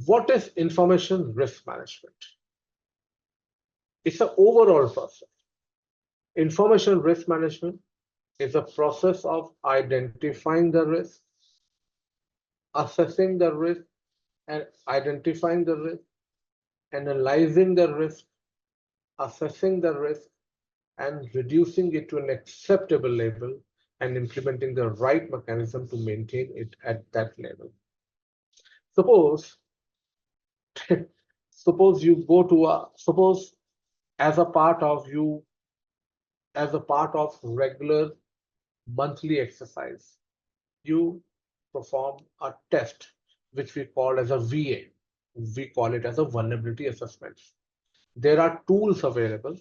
what is information risk management? It's an overall process. Information risk management is a process of identifying the risk, assessing the risk, and identifying the risk, analyzing the risk, assessing the risk, and reducing it to an acceptable level and implementing the right mechanism to maintain it at that level. Suppose, suppose you go to suppose as a part of regular monthly exercise, you perform a test which we call as a VA. We call it as a vulnerability assessment. There are tools available.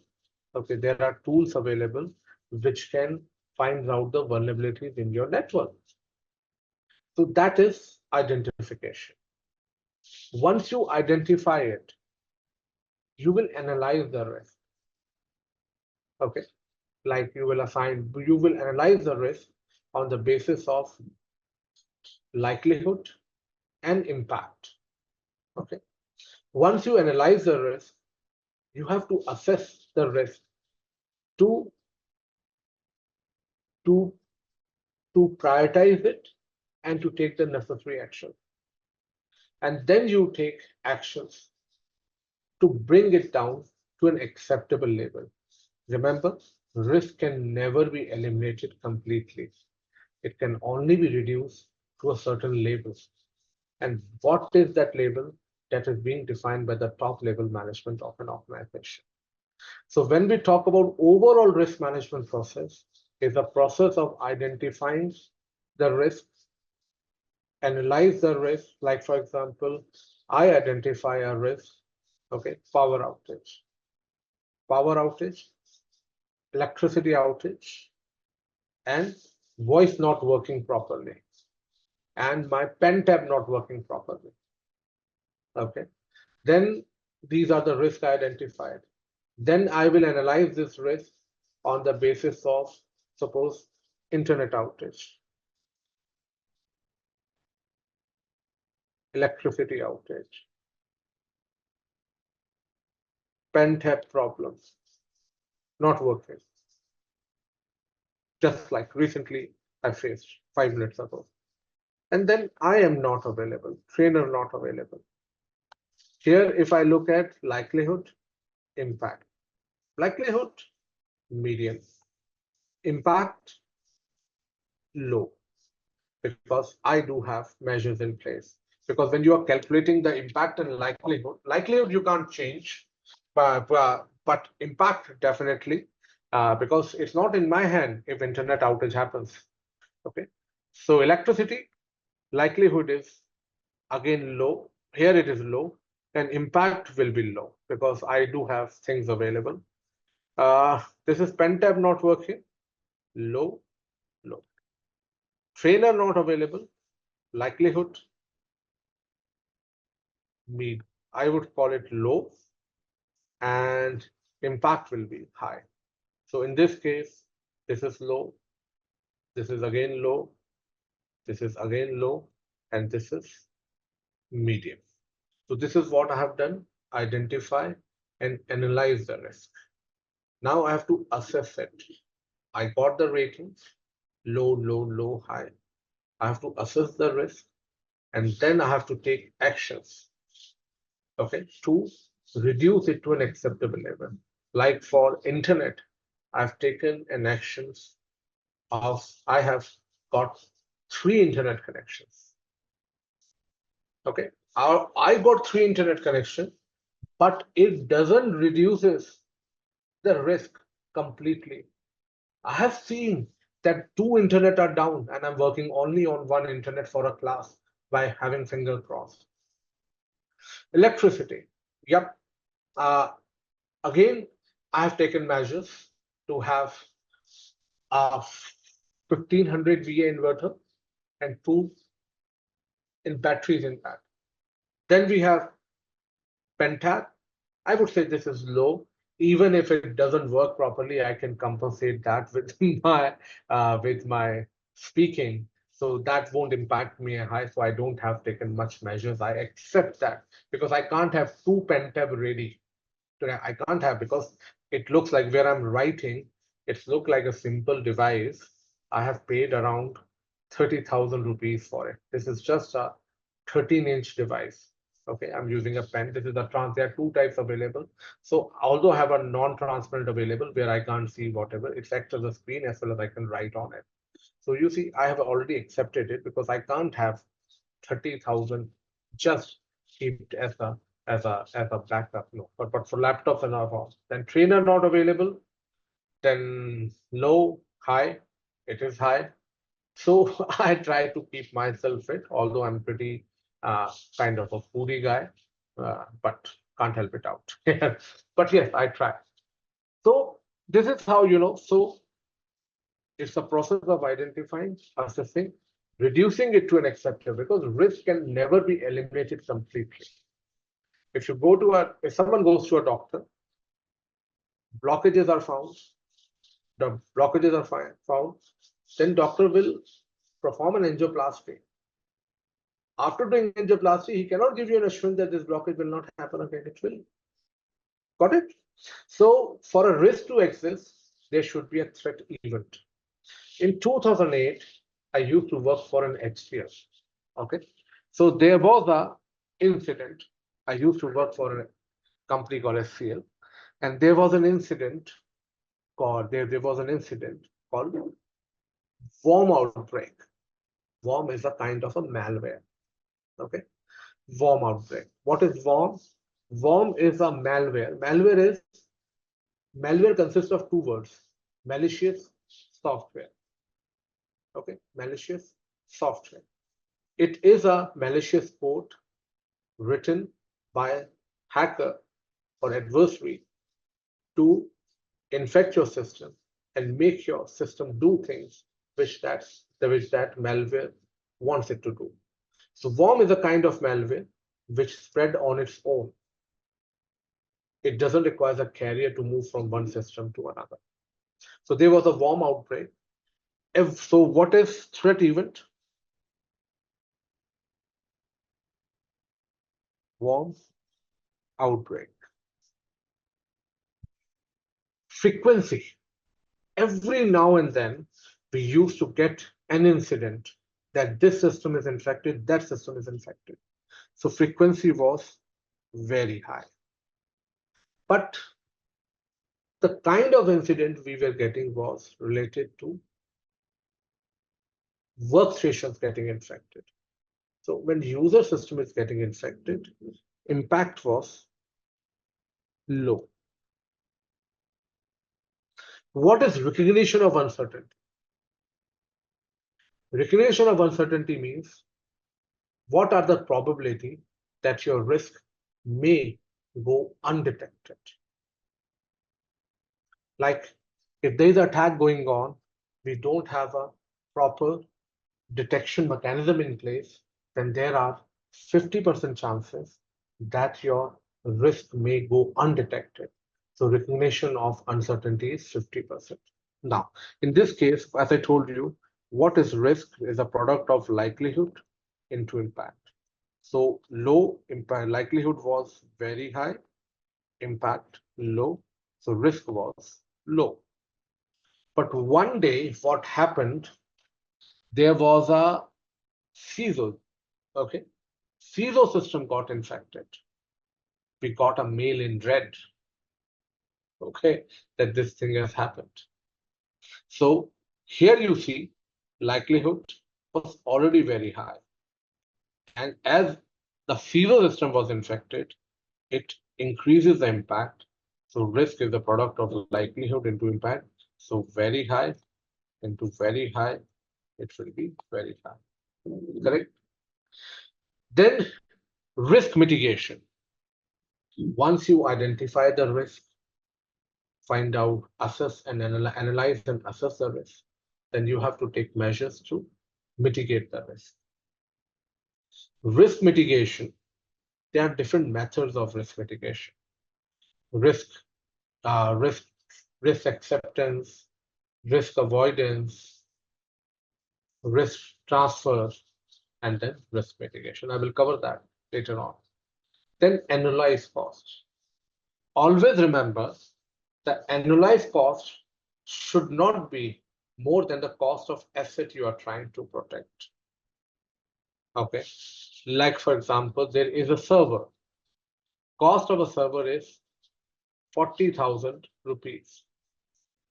Okay, there are tools available which can find out the vulnerabilities in your network. So that is identification. Once you identify it, you will analyze the risk. Okay, like you will analyze the risk on the basis of likelihood and impact. Okay, once you analyze the risk, you have to assess the risk to prioritize it and to take the necessary action. And then you take actions to bring it down to an acceptable level. Remember, risk can never be eliminated completely. It can only be reduced to a certain level. And what is that level? That is being defined by the top level management of an organization. So when we talk about overall risk management process, is a process of identifying the risks, analyze the risk. Like for example, I identify a risk, okay, power outage, electricity outage, and voice not working properly, and my pen tab not working properly. Okay, then these are the risks identified. Then I will analyze this risk on the basis of, suppose, internet outage, electricity outage, pen tab problems, not working. Just like recently I faced 5 minutes ago. And then I am not available, trainer not available. Here, if I look at likelihood, impact. Likelihood, medium. Impact, low. Because I do have measures in place. Because when you are calculating the impact and likelihood you can't change, but impact definitely, because it's not in my hand if internet outage happens. Okay, so electricity, likelihood is again low. Here it is low, and impact will be low because I do have things available. This is pen tab not working, low, low. Trainer not available, likelihood, mean. I would call it low, and impact will be high. So in this case, this is low, this is again low, this is again low, and this is medium. So this is what I have done, identify and analyze the risk. Now I have to assess it. I got the ratings, low, low, low, high. I have to assess the risk, and then I have to take actions, okay, to reduce it to an acceptable level. Like for internet, I've taken an actions of, I have got 3 internet connections. Okay, I got 3 internet connections, but it doesn't reduces the risk completely. I have seen that 2 internet are down and I'm working only on 1 internet for a class by having finger crossed. Electricity, yep. Again, I have taken measures to have a 1500 VA inverter and 2 in batteries in that. Then we have pentat. I would say this is low. Even if it doesn't work properly, I can compensate that with my speaking. So that won't impact me high. So I don't have taken much measures. I accept that because I can't have two pen tab ready. I can't have because it looks like where I'm writing, it's look like a simple device. I have paid around 30,000 rupees for it. This is just a 13-inch device. Okay, I'm using a pen. This is a there are two types available. So although I have a non-transparent available where I can't see whatever, it acts as a screen as well as I can write on it. So you see, I have already accepted it because I can't have 30,000 just kept as a backup. No, but for laptops and all, then trainer not available, then low, high, it is high. So I try to keep myself fit, although I'm pretty kind of a foodie guy, but can't help it out. But yes, I try. So this is how, so it's a process of identifying, assessing, reducing it to an acceptable because risk can never be eliminated completely. If someone goes to a doctor, blockages are found, the blockages are found, then doctor will perform an angioplasty. After doing angioplasty, he cannot give you an assurance that this blockage will not happen again. It will. Got it? So for a risk to exist, there should be a threat event. In 2008, I used to work for an HCL. Okay. So there was a incident. I used to work for a company called HCL, and there was an incident called worm outbreak. Worm is a kind of a malware. Okay. Worm outbreak. What is worm? Worm is a malware. Malware consists of two words: malicious software. Okay, malicious software. It is a malicious code written by a hacker or adversary to infect your system and make your system do things which that malware wants it to do. So worm is a kind of malware which spread on its own. It doesn't require a carrier to move from one system to another. So there was a worm outbreak. So what is threat event? Worm outbreak. Frequency. Every now and then, we used to get an incident that this system is infected, that system is infected. So frequency was very high. But the kind of incident we were getting was related to workstations getting infected. So when user system is getting infected, impact was low. What is recognition of uncertainty? Recognition of uncertainty means what are the probability that your risk may go undetected? Like if there is an attack going on, we don't have a proper detection mechanism in place, then there are 50% chances that your risk may go undetected. So recognition of uncertainty is 50%. Now, in this case, as I told you, what is risk is a product of likelihood into impact. So low impact likelihood was very high, impact low, so risk was low. But one day, what happened? There was a CISO, okay? CISO system got infected. We got a mail in red, okay, that this thing has happened. So here you see likelihood was already very high. And as the CISO system was infected, it increases the impact. So risk is the product of likelihood into impact. So very high into very high, it will be very high. Correct? Then risk mitigation. Once you identify the risk, find out, assess and analyze and assess the risk, then you have to take measures to mitigate the risk. Risk mitigation, there are different methods of risk mitigation. Risk, risk, risk acceptance, risk avoidance, risk transfer, and then risk mitigation. I will cover that later on. Then annualized cost. Always remember the annualized cost should not be more than the cost of asset you are trying to protect. Okay, like for example, there is a server. Cost of a server is 40,000 rupees,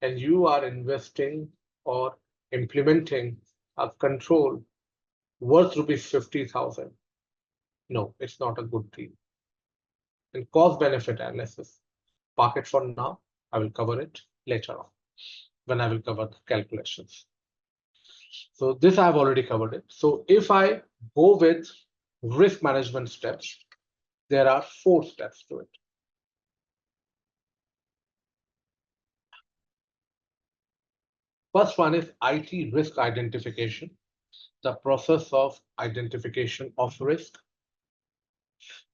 and you are investing or implementing a control worth rupees 50,000. No, it's not a good deal. And cost benefit analysis, park it for now. I will cover it later on when I will cover the calculations. So this I've already covered it. So if I go with risk management steps, there are 4 steps to it. First one is IT risk identification, the process of identification of risk.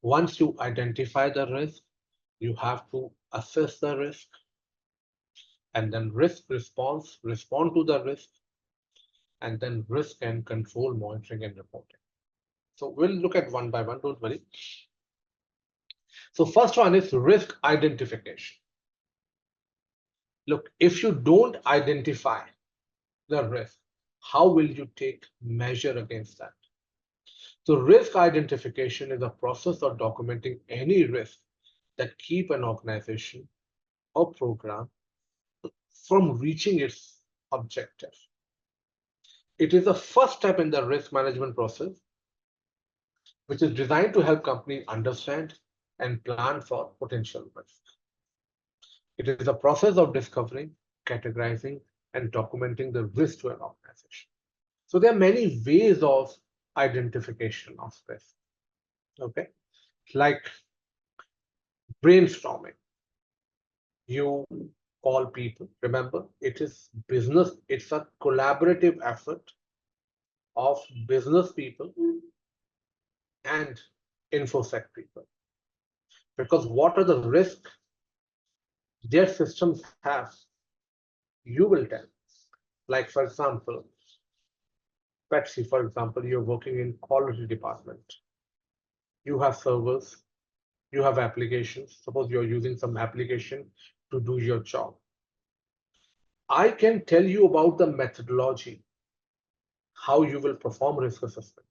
Once you identify the risk, you have to assess the risk, and then risk response, respond to the risk, and then risk and control monitoring and reporting. So we'll look at one by one, don't worry. So first one is risk identification. Look, if you don't identify the risk, how will you take measure against that? So risk identification is a process of documenting any risk that keep an organization or program from reaching its objective. It is the first step in the risk management process, which is designed to help companies understand and plan for potential risk. It is a process of discovering, categorizing, and documenting the risk to an organization. So there are many ways of identification of risk. Okay, like brainstorming. You call people. Remember, it is business. It's a collaborative effort of business people and infosec people. Because what are the risks their systems have? You will tell. Like for example, Pepsi, for example, you're working in quality department. You have servers, you have applications. Suppose you're using some application to do your job. I can tell you about the methodology, how you will perform risk assessment,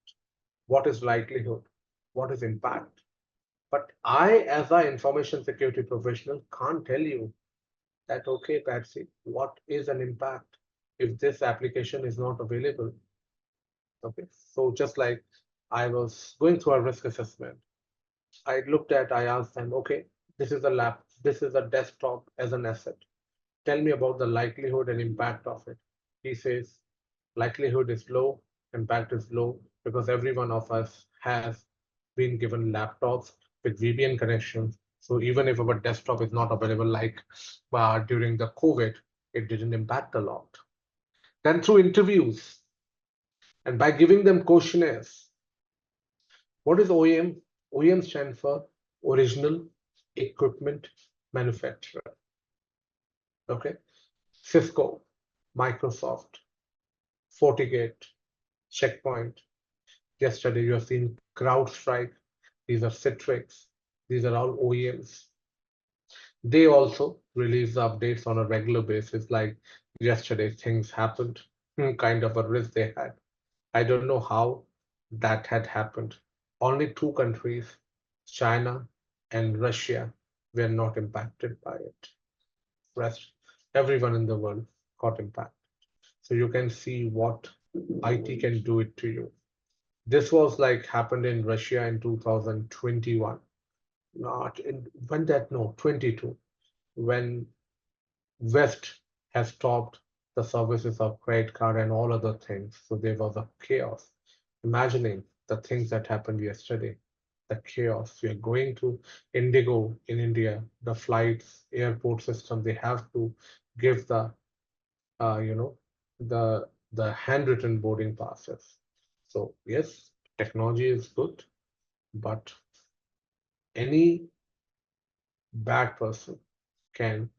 what is likelihood, what is impact. But I, as an information security professional, can't tell you that, okay, Patsy, what is an impact if this application is not available? Okay, so just like I was going through a risk assessment, I asked them, okay, this is a lap, this is a desktop as an asset. Tell me about the likelihood and impact of it. He says, likelihood is low, impact is low, because every one of us has been given laptops with VPN connections. So even if our desktop is not available, like during the COVID, it didn't impact a lot. Then through interviews and by giving them questionnaires, what is OEM? OEM stands for original equipment manufacturer. Okay, Cisco, Microsoft, FortiGate, Checkpoint. Yesterday you have seen CrowdStrike. These are Citrix. These are all OEMs. They also release updates on a regular basis. Like yesterday, things happened, kind of a risk they had. I don't know how that had happened. Only 2 countries, China and Russia, were not impacted by it. Rest, everyone in the world got impacted. So you can see what IT can do it to you. This was like happened in Russia in 2021. Not in when that no 22 when West has stopped the services of credit card and all other things. So there was a chaos. Imagining the things that happened yesterday, the chaos. We are going to Indigo in India, the flights, airport system, they have to give the you know the handwritten boarding passes. So yes, technology is good, but any bad person can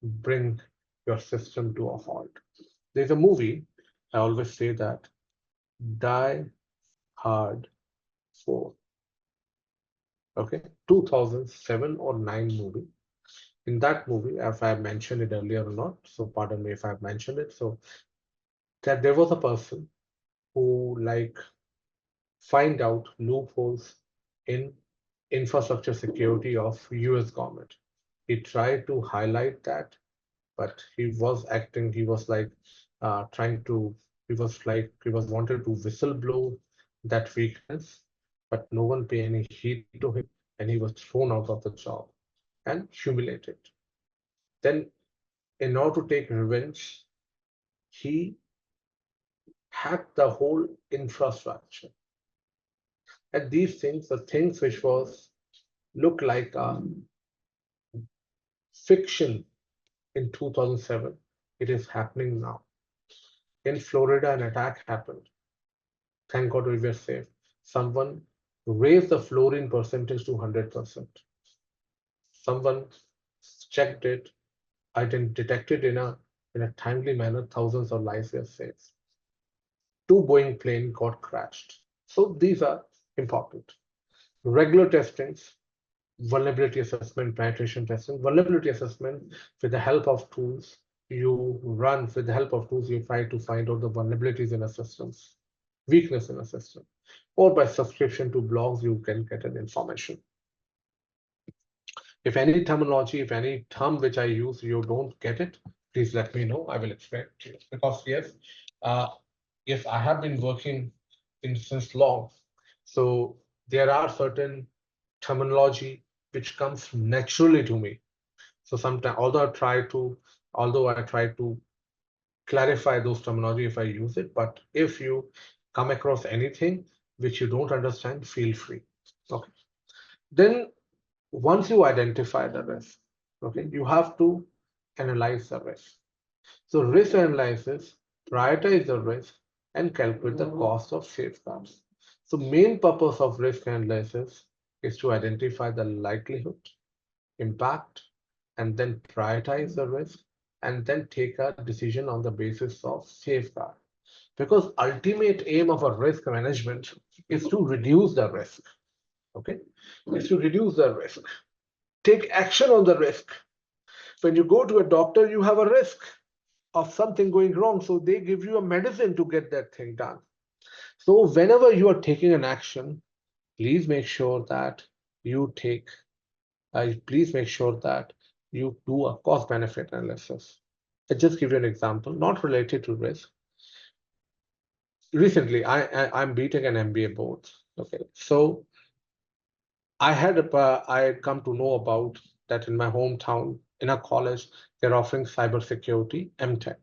bring your system to a halt. There's a movie, I always say that Die Hard 4. Okay, 2007 or 9 movie. In that movie, if I mentioned it earlier or not, so pardon me if I've mentioned it. So that there was a person who like find out loopholes in infrastructure security of US government. He tried to highlight that, but he was acting, he was like trying to, he was wanted to whistleblow that weakness, but no one paid any heed to him, and he was thrown out of the job and humiliated. Then, in order to take revenge, he hacked the whole infrastructure. And these things, the things which was look like a fiction in 2007, it is happening now. In Florida, an attack happened. Thank God we were safe. Someone raised the fluorine percentage to 100%. Someone checked it, detected in a timely manner, thousands of lives were saved. 2 Boeing planes got crashed. So these are important. Regular testings, vulnerability assessment, penetration testing, vulnerability assessment with the help of tools you run, with the help of tools you try to find out the vulnerabilities in a systems, weakness in a system, or by subscription to blogs you can get an information. If any terminology, if any term which I use you don't get it, please let me know. I will explain to you. Because uh, yes, I have been working in since long, so there are certain terminology which comes naturally to me. So sometimes, although I try to clarify those terminology if I use it, but if you come across anything which you don't understand, feel free. Okay. Then once you identify the risk, okay, you have to analyze the risk. So risk analysis, prioritize the risk and calculate the cost of safeguards. So main purpose of risk analysis is to identify the likelihood, impact, and then prioritize the risk, and then take a decision on the basis of safeguard. Because ultimate aim of a risk management is to reduce the risk. Okay, is to reduce the risk. Take action on the risk. When you go to a doctor, you have a risk of something going wrong, so they give you a medicine to get that thing done. So whenever you are taking an action, please make sure that you take please make sure that you do a cost benefit analysis. I'll just give you an example, not related to risk. Recently, I'm BTech and MBA both. Okay, so I come to know about that in my hometown in a college they're offering cybersecurity MTech.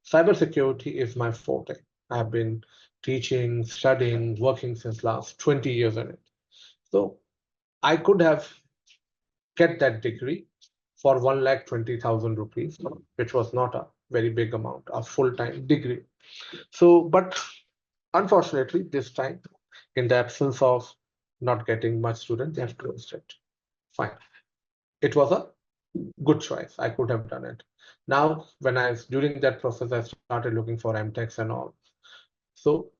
Cybersecurity is my forte. I've been teaching, studying, working since last 20 years in it. So I could have get that degree for 1,20,000 rupees, which was not a very big amount, a full-time degree. So, but unfortunately, this time, in the absence of not getting much student, they have closed it. Fine. It was a good choice. I could have done it. Now, during that process, I started looking for MTechs and all. So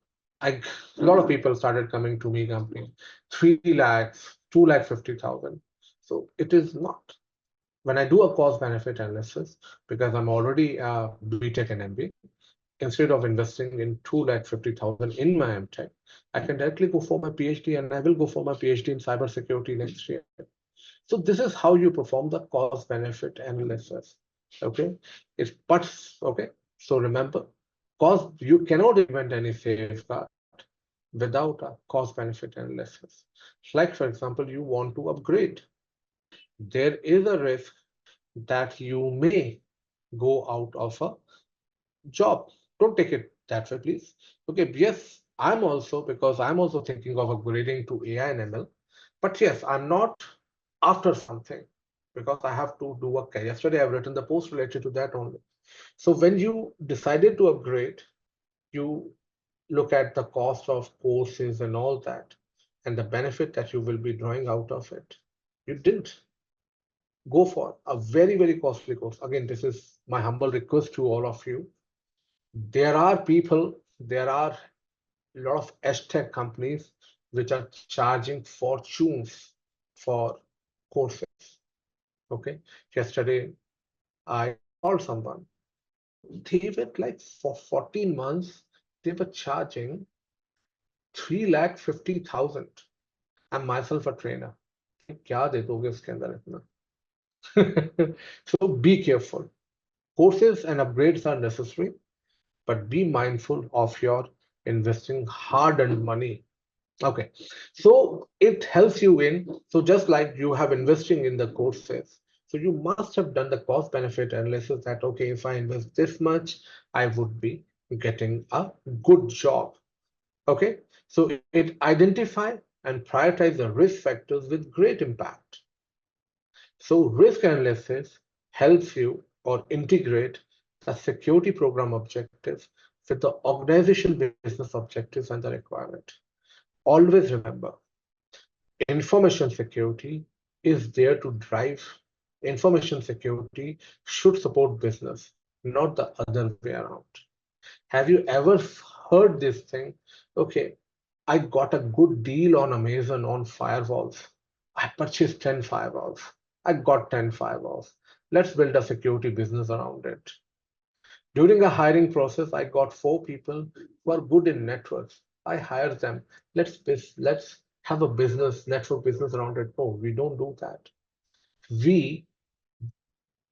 a lot of people started coming to me, company, 3 lakhs, 2,50,000. So it is not. When I do a cost benefit analysis, because I'm already BTech and MBA, instead of investing in 2,50,000 in my MTech, I can directly go for my PhD, and I will go for my PhD in cybersecurity next year. So this is how you perform the cost benefit analysis. Okay, okay. So remember, cost, you cannot invent any safeguard without a cost benefit analysis. Like for example, you want to upgrade. There is a risk that you may go out of a job. Don't take it that way, please. Okay, yes, because I'm also thinking of upgrading to AI and ML. But yes, I'm not after something because I have to do work. Yesterday, I've written the post related to that only. So when you decided to upgrade, you look at the cost of courses and all that, and the benefit that you will be drawing out of it. You didn't go for a very, very costly course. Again, this is my humble request to all of you. There are people, there are lot of edtech companies which are charging fortunes for courses. Okay, yesterday I called someone. They were like for 14 months, they were charging 3,50,000. I'm myself a trainer. क्या दे दोगे उसके अंदर इतना? So be careful. Courses and upgrades are necessary, but be mindful of your investing hard-earned money. Okay, so it helps you in, so just like you have investing in the courses, so you must have done the cost benefit analysis that, okay, if I invest this much, I would be getting a good job. Okay, so it identify and prioritize the risk factors with great impact. So risk analysis helps you or integrate the security program objectives with the organization business objectives and the requirement. Always remember, information security is there to drive. Information security should support business, not the other way around. Have you ever heard this thing? Okay, I got a good deal on Amazon on firewalls. I purchased 10 firewalls. I got 10 firewalls. Let's build a security business around it. During a hiring process, I got 4 people who are good in networks. I hired them. Let's have a business, network business around it. No, we don't do that. We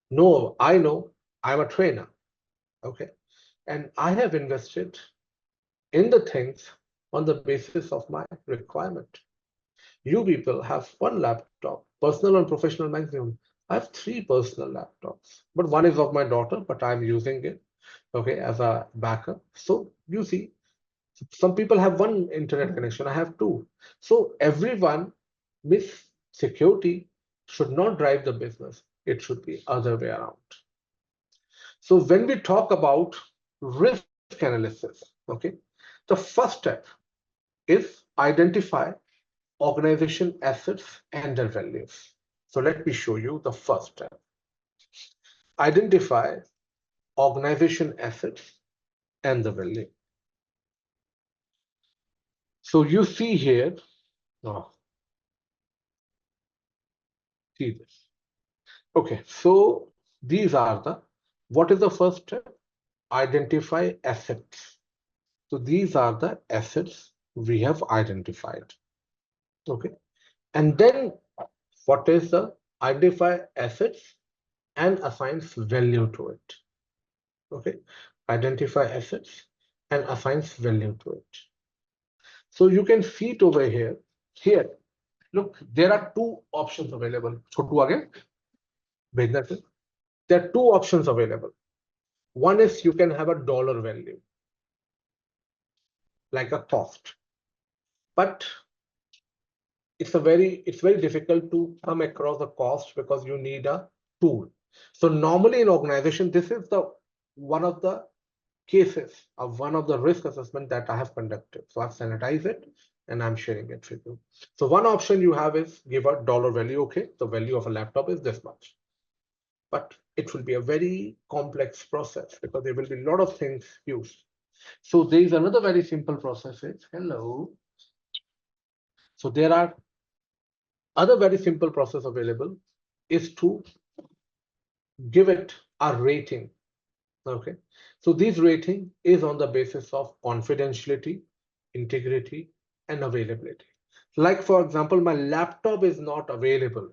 know I'm a trainer. Okay. And I have invested in the things on the basis of my requirement. You people have one laptop, personal and professional maximum. I have 3 personal laptops, but one is of my daughter, but I'm using it, okay, as a backup. So you see, some people have one internet connection, I have 2. So everyone, with security should not drive the business. It should be other way around. So when we talk about risk analysis, okay, the first step is identify organization assets and their values. So let me show you the first step. Identify organization assets and the value. So you see here, oh, see this. Okay, so these are the, what is the first step? Identify assets. So these are the assets we have identified. Okay, and then what is the identify assets and assigns value to it. Okay, identify assets and assigns value to it. So you can see it over here. Here, look, there are 2 options available. Chotu again, there are 2 options available. One is you can have a dollar value, like a cost, but it's very difficult to come across the cost because you need a tool. So normally in organization, this is the one of the cases of one of the risk assessment that I have conducted. So I've sanitized it and I'm sharing it with you. So one option you have is give a dollar value. Okay, the value of a laptop is this much, but it will be a very complex process because there will be a lot of things used. So there is another very simple process is hello. So there are other very simple process available is to give it a rating. Okay, so this rating is on the basis of confidentiality, integrity, and availability. Like for example, my laptop is not available.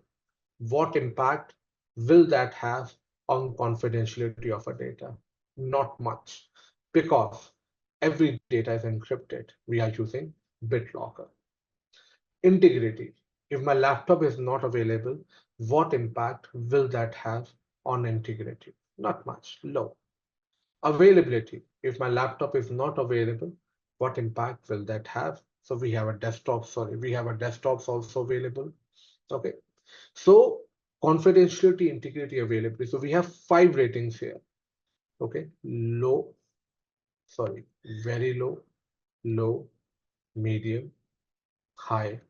What impact will that have on confidentiality of a data? Not much, because every data is encrypted. We are using BitLocker. Integrity. If my laptop is not available, what impact will that have on integrity? Not much, low. Availability. If my laptop is not available, what impact will that have? So we have a desktop, sorry, we have a desktops also available. Okay. So confidentiality, integrity, availability. So we have 5 ratings here. Okay. Low, sorry, very low, low, medium, high,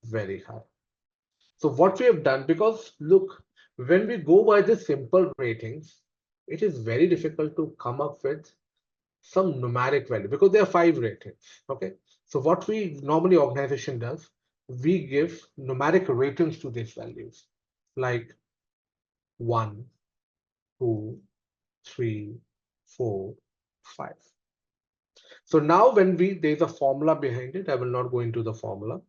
very high. So what we have done, because look, when we go by the simple ratings, it is very difficult to come up with some numeric value because there are 5 ratings. Okay, So what we normally organization does, we give numeric ratings to these values, like 1, 2, 3, 4, 5. So now when there's a formula behind it, I will not go into the formula.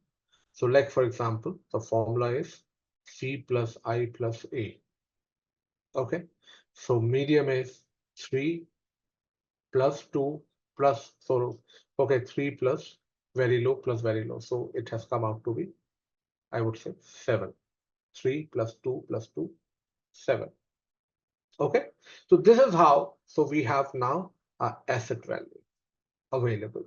So like, for example, the formula is C plus I plus A. Okay. So medium is 3 plus 2 plus, so, okay, 3 plus very low plus very low. So it has come out to be, I would say 7. 3 plus 2 plus 2, 7. Okay. So this is how, so we have now a asset value available.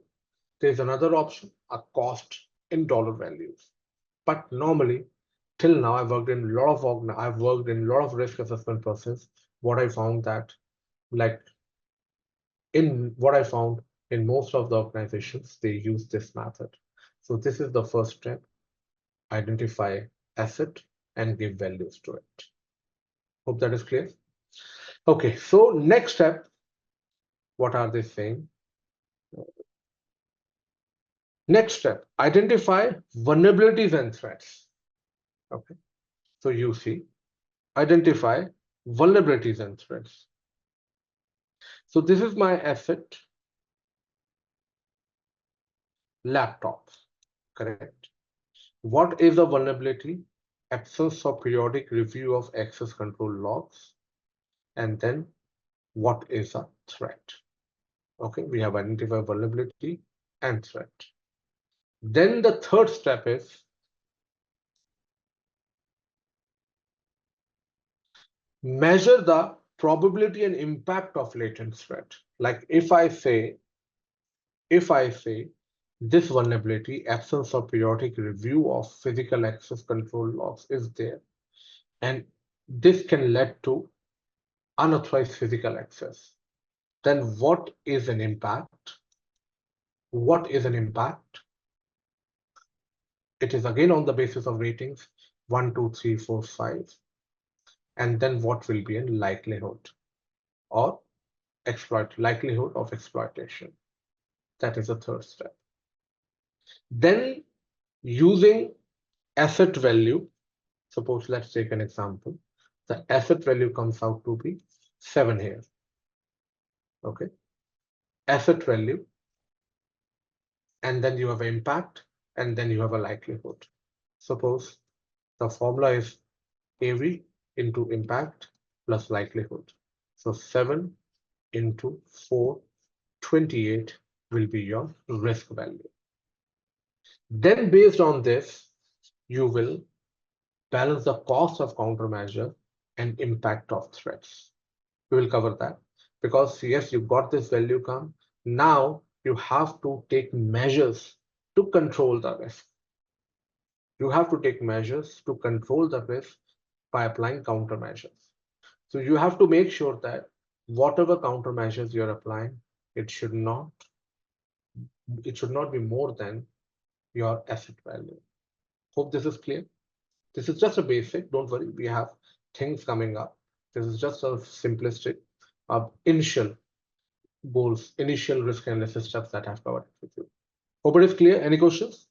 There's another option, a cost in dollar values. But normally, till now, I've worked in a lot of risk assessment process. What I found that, like what I found in most of the organizations, they use this method. So this is the first step: identify asset and give values to it. Hope that is clear. Okay, so next step, what are they saying? Next step, identify vulnerabilities and threats. Okay, so you see, identify vulnerabilities and threats. So this is my asset, laptop, correct? What is a vulnerability? Absence of periodic review of access control logs. And then what is a threat? Okay, we have identified vulnerability and threat. Then the third step is measure the probability and impact of latent threat. Like if I say this vulnerability, absence of periodic review of physical access control logs is there, and this can lead to unauthorized physical access, then what is an impact? What is an impact? It is again on the basis of ratings 1, 2, 3, 4, 5. And then what will be a likelihood or likelihood of exploitation? That is the third step. Then using asset value, suppose let's take an example. The asset value comes out to be 7 here. Okay. Asset value, and then you have an impact, and then you have a likelihood. Suppose the formula is AV into impact plus likelihood. So 7 into 4, 28 will be your risk value. Then based on this, you will balance the cost of countermeasure and impact of threats. We will cover that because yes, you got this value come. Now you have to take measures to control the risk. You have to take measures to control the risk by applying countermeasures. So you have to make sure that whatever countermeasures you're applying, it should not be more than your asset value. Hope this is clear. This is just a basic, don't worry, we have things coming up. This is just a simplistic initial goals, initial risk analysis steps that I've covered with you. Hope it is clear. Any questions?